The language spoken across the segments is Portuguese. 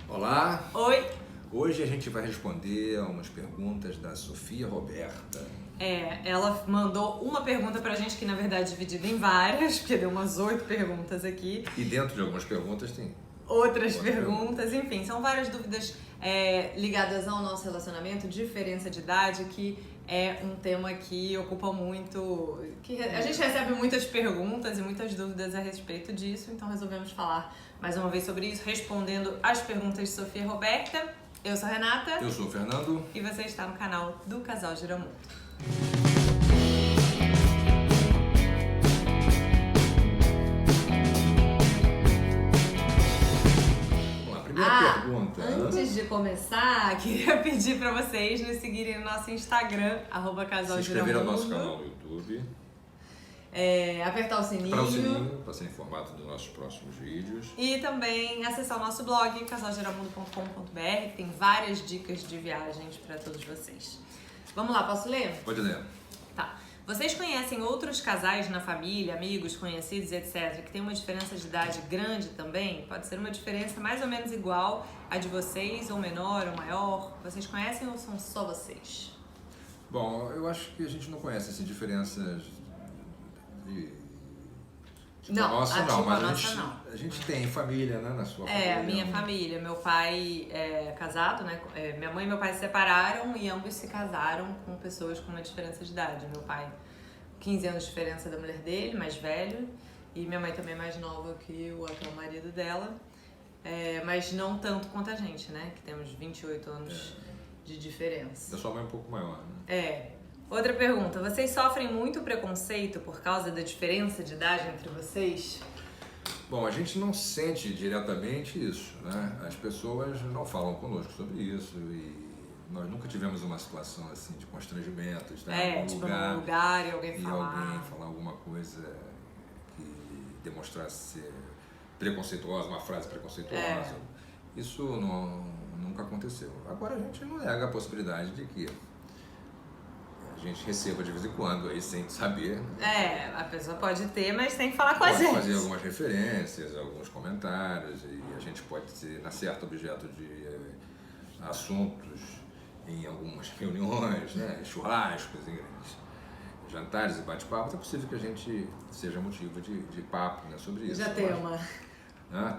Olá! Oi! Hoje a gente vai responder a umas perguntas da Sofia Roberta. Ela mandou uma pergunta pra gente que na verdade é dividida em várias, porque deu umas 8 perguntas aqui. E dentro de algumas perguntas tem Outras perguntas, enfim, são várias dúvidas ligadas ao nosso relacionamento, diferença de idade, que é um tema que ocupa muito, que a gente recebe muitas perguntas e muitas dúvidas a respeito disso, então resolvemos falar mais uma vez sobre isso, respondendo as perguntas de Sofia Roberta. Eu sou a Renata. Eu sou o Fernando. E você está no canal do Casal Giramundo. Pergunta. Antes de começar, queria pedir pra vocês nos seguirem no nosso Instagram, @Casal Giramundo. Se inscrever no nosso canal no YouTube. Apertar o sininho. Para ser informado dos nossos próximos vídeos. E também acessar o nosso blog, casalgiramundo.com.br, que tem várias dicas de viagens pra todos vocês. Vamos lá, posso ler? Pode ler. Tá. Vocês conhecem outros casais na família, amigos, conhecidos, etc., que tem uma diferença de idade grande também? Pode ser uma diferença mais ou menos igual à de vocês, ou menor, ou maior? Vocês conhecem ou são só vocês? Bom, eu acho que a gente não conhece assim, diferenças nossa, mas a gente tem família, né, na sua família. A minha família. Meu pai é casado, né? Minha mãe e meu pai se separaram e ambos se casaram com pessoas com uma diferença de idade. Meu pai, 15 anos de diferença da mulher dele, mais velho. E minha mãe também mais nova que o atual marido dela. Mas não tanto quanto a gente, né? Que temos 28 anos de diferença. Da sua mãe é um pouco maior, né? Outra pergunta, vocês sofrem muito preconceito por causa da diferença de idade entre vocês? Bom, a gente não sente diretamente isso, né? As pessoas não falam conosco sobre isso e nós nunca tivemos uma situação assim de constrangimentos, né? Num lugar e alguém falar alguma coisa que demonstrasse ser preconceituosa, uma frase preconceituosa. Isso nunca aconteceu. Agora a gente não nega a possibilidade de que a gente receba de vez em quando, aí sem saber. A pessoa pode ter, mas tem que falar com a gente. Pode fazer algumas referências, alguns comentários, e a gente pode ser, na certa, objeto de assuntos em algumas reuniões, né? Churrascos, jantares e bate-papos. É possível que a gente seja motivo de papo, né, sobre isso. Já tema.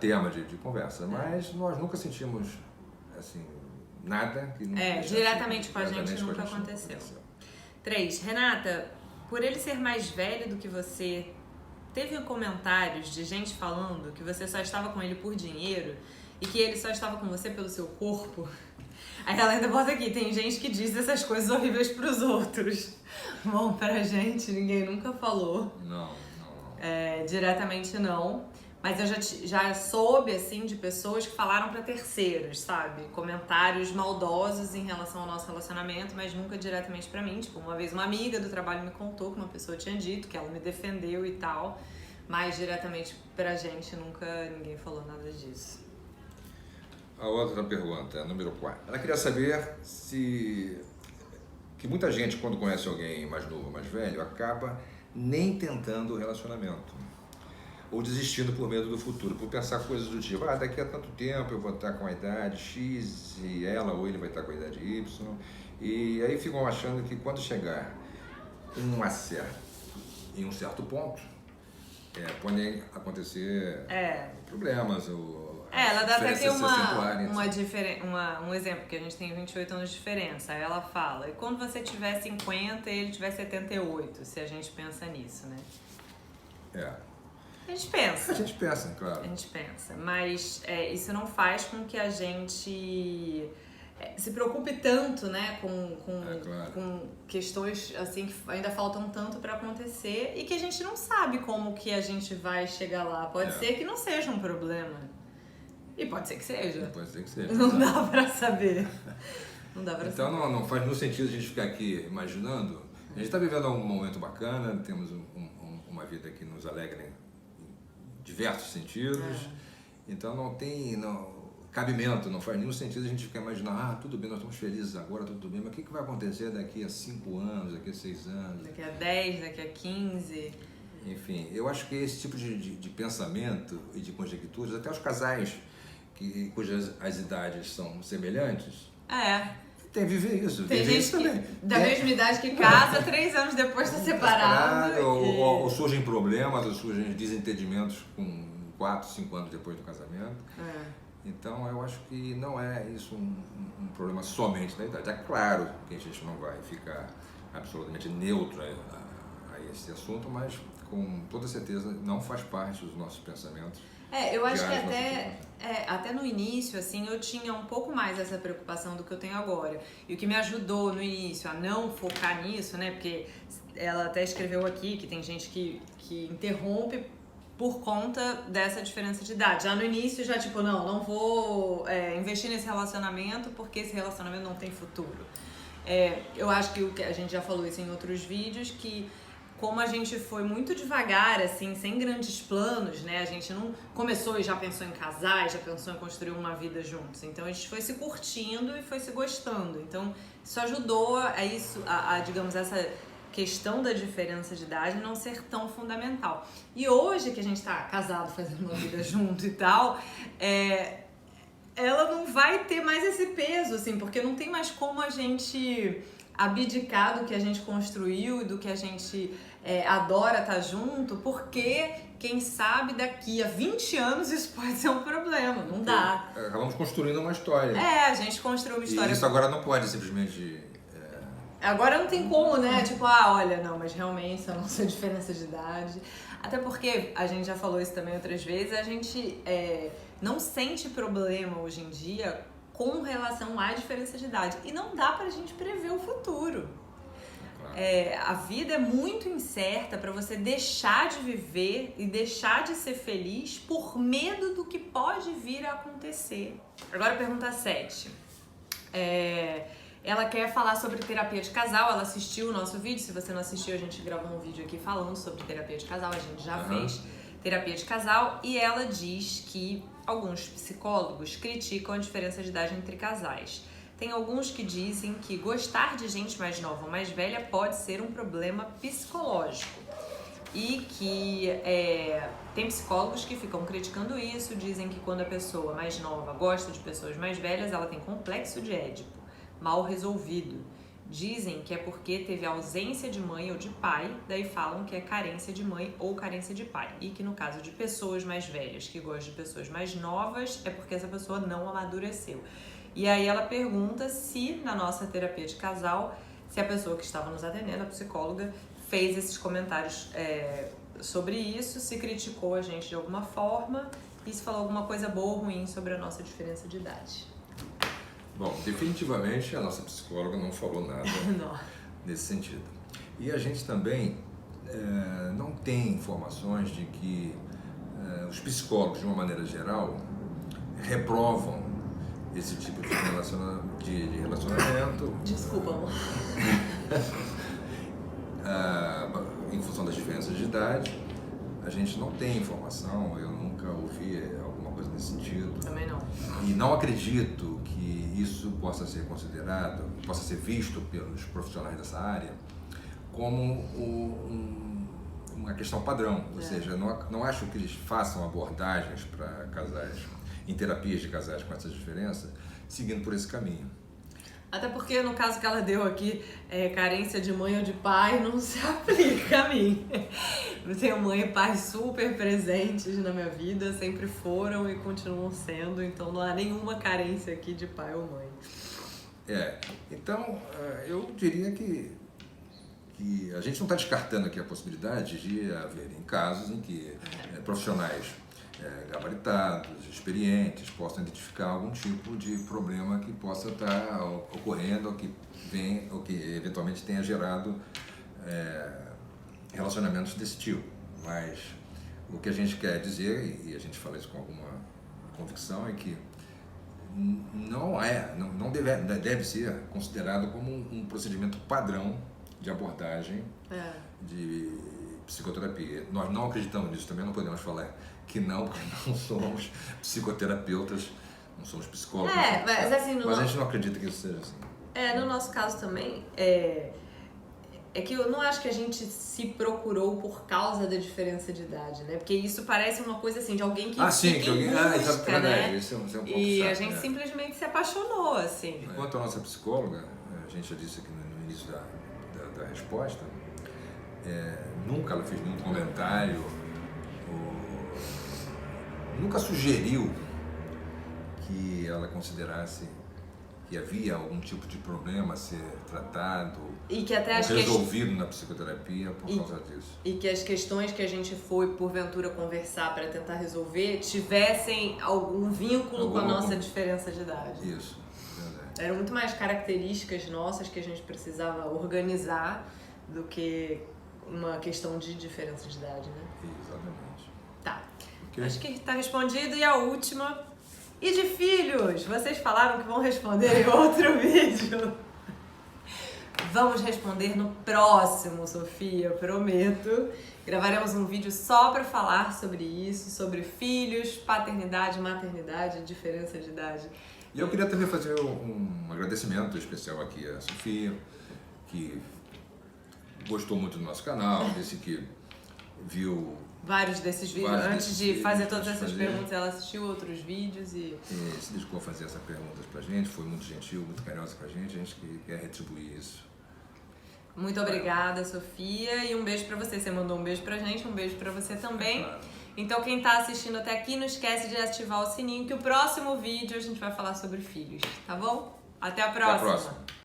Tema de conversa, mas nós nunca sentimos assim, nada que não diretamente com a gente nunca aconteceu. 3. Renata, por ele ser mais velho do que você, teve comentários de gente falando que você só estava com ele por dinheiro e que ele só estava com você pelo seu corpo? Aí ela ainda bota aqui, tem gente que diz essas coisas horríveis pros outros. Bom, pra gente ninguém nunca falou. Não. Diretamente não. Mas eu já soube, assim, de pessoas que falaram pra terceiros, sabe? Comentários maldosos em relação ao nosso relacionamento, mas nunca diretamente pra mim. Tipo, uma vez uma amiga do trabalho me contou que uma pessoa tinha dito, que ela me defendeu e tal. Mas diretamente pra gente nunca ninguém falou nada disso. A outra pergunta, número 4. Ela queria saber que muita gente, quando conhece alguém mais novo, mais velho, acaba nem tentando o relacionamento. Ou desistindo por medo do futuro, por pensar coisas do tipo, daqui a tanto tempo eu vou estar com a idade X e ela ou ele vai estar com a idade Y. E aí ficam achando que quando chegar em um certo ponto, podem acontecer problemas. Ela dá até aqui um exemplo, que a gente tem 28 anos de diferença. Aí ela fala, e quando você tiver 50 e ele tiver 78, se a gente pensa nisso, né? A gente pensa, claro. A gente pensa, mas isso não faz com que a gente se preocupe tanto, né, com questões assim que ainda faltam tanto para acontecer e que a gente não sabe como que a gente vai chegar lá. Pode ser que não seja um problema. E pode ser que seja. Não dá pra saber. Então não faz nenhum sentido a gente ficar aqui imaginando. A gente está vivendo um momento bacana, temos uma vida que nos alegra em diversos sentidos. Então não tem cabimento, não faz nenhum sentido a gente ficar imaginando, tudo bem, nós estamos felizes agora, tudo bem, mas o que vai acontecer daqui a 5 anos, daqui a 6 anos? Daqui a 10, daqui a 15... Enfim, eu acho que esse tipo de pensamento e de conjecturas, até os casais cujas as idades são semelhantes, tem que viver isso. Tem gente também. Da mesma idade que casa, 3 anos depois está separado. Ou surgem problemas, ou surgem desentendimentos com 4, 5 anos depois do casamento. Então eu acho que não é isso um problema somente da idade. É claro que a gente não vai ficar absolutamente neutro a esse assunto, mas com toda certeza não faz parte dos nossos pensamentos. Eu acho que até no início, assim, eu tinha um pouco mais essa preocupação do que eu tenho agora. E o que me ajudou no início a não focar nisso, né? Porque ela até escreveu aqui que tem gente que interrompe por conta dessa diferença de idade. Já no início, tipo, não vou investir nesse relacionamento porque esse relacionamento não tem futuro. Eu acho que a gente já falou isso em outros vídeos, que como a gente foi muito devagar, assim, sem grandes planos, né? A gente não começou e já pensou em casar, já pensou em construir uma vida juntos. Então a gente foi se curtindo e foi se gostando. Então isso ajudou digamos, essa questão da diferença de idade não ser tão fundamental. E hoje que a gente tá casado, fazendo uma vida junto e tal, ela não vai ter mais esse peso, assim, porque não tem mais como a gente abdicar do que a gente construiu e do que a gente adora estar junto, porque quem sabe daqui a 20 anos isso pode ser um problema, não dá. Acabamos construindo uma história. A gente construiu uma história. E isso agora não pode simplesmente... Agora não tem como, né? Tipo, olha, não, mas realmente a nossa diferença de idade... Até porque, a gente já falou isso também outras vezes, a gente não sente problema hoje em dia com relação à diferença de idade. E não dá pra gente prever o futuro. A vida é muito incerta para você deixar de viver e deixar de ser feliz por medo do que pode vir a acontecer. Agora pergunta 7. Ela quer falar sobre terapia de casal, ela assistiu o nosso vídeo. Se você não assistiu, a gente gravou um vídeo aqui falando sobre terapia de casal, a gente já fez terapia de casal, e ela diz que alguns psicólogos criticam a diferença de idade entre casais. Tem alguns que dizem que gostar de gente mais nova ou mais velha pode ser um problema psicológico. E que tem psicólogos que ficam criticando isso, dizem que quando a pessoa mais nova gosta de pessoas mais velhas, ela tem complexo de Édipo, mal resolvido. Dizem que é porque teve ausência de mãe ou de pai, daí falam que é carência de mãe ou carência de pai. E que no caso de pessoas mais velhas que gostam de pessoas mais novas, é porque essa pessoa não amadureceu. E aí ela pergunta se na nossa terapia de casal, se a pessoa que estava nos atendendo, a psicóloga, fez esses comentários sobre isso, se criticou a gente de alguma forma e se falou alguma coisa boa ou ruim sobre a nossa diferença de idade. Bom, definitivamente a nossa psicóloga não falou nada nesse sentido. E a gente também não tem informações de que os psicólogos, de uma maneira geral, reprovam esse tipo de relacionamento. Desculpa, amor. Em função das diferenças de idade, a gente não tem informação, eu nunca ouvi alguma coisa nesse sentido. Também não. E não acredito que isso possa ser considerado, possa ser visto pelos profissionais dessa área como uma questão padrão. Ou seja, não acho que eles façam abordagens para casais, em terapias de casais com essa diferença, seguindo por esse caminho. Até porque no caso que ela deu aqui, carência de mãe ou de pai não se aplica a mim. Eu tenho mãe e pai super presentes na minha vida, sempre foram e continuam sendo, então não há nenhuma carência aqui de pai ou mãe. Então eu diria que a gente não está descartando aqui a possibilidade de haver casos em que profissionais gabaritados, experientes, possam identificar algum tipo de problema que possa estar ocorrendo ou que eventualmente tenha gerado relacionamentos desse tipo. Mas o que a gente quer dizer, e a gente fala isso com alguma convicção, é que não deve ser considerado como um procedimento padrão de abordagem de psicoterapia. Nós não acreditamos nisso, também não podemos falar que não, porque não somos psicoterapeutas, não somos psicólogos. Mas assim, mas a gente não acredita que isso seja assim. No nosso caso também, É que eu não acho que a gente se procurou por causa da diferença de idade, né? Porque isso parece uma coisa assim, de alguém que sim, que alguém... busca, né? Isso é um ponto e chato, a gente simplesmente se apaixonou, assim. Enquanto a nossa psicóloga, a gente já disse aqui no início da resposta, nunca ela fez nenhum comentário, nunca sugeriu que ela considerasse que havia algum tipo de problema a ser tratado e que até ou resolvido na psicoterapia por causa disso. E que as questões que a gente foi, porventura, conversar para tentar resolver tivessem algum vínculo com a nossa diferença de idade. Isso, verdade. Eram muito mais características nossas que a gente precisava organizar do que uma questão de diferença de idade, né? Exatamente. Tá. Okay. Acho que está respondido. E a última... E de filhos? Vocês falaram que vão responder em outro vídeo. Vamos responder no próximo, Sofia, prometo. Gravaremos um vídeo só para falar sobre isso, sobre filhos, paternidade, maternidade, diferença de idade. E eu queria também fazer um agradecimento especial aqui à Sofia, que gostou muito do nosso canal, disse que viu... vários desses vídeos. Antes de fazer todas essas perguntas, ela assistiu outros vídeos e se dedicou a fazer essas perguntas pra gente, foi muito gentil, muito carinhosa com a gente quer retribuir isso. Muito obrigada, Sofia, e um beijo pra você. Você mandou um beijo pra gente, um beijo pra você também. Claro. Então quem tá assistindo até aqui, não esquece de ativar o sininho, que o próximo vídeo a gente vai falar sobre filhos, tá bom? Até a próxima! Até a próxima.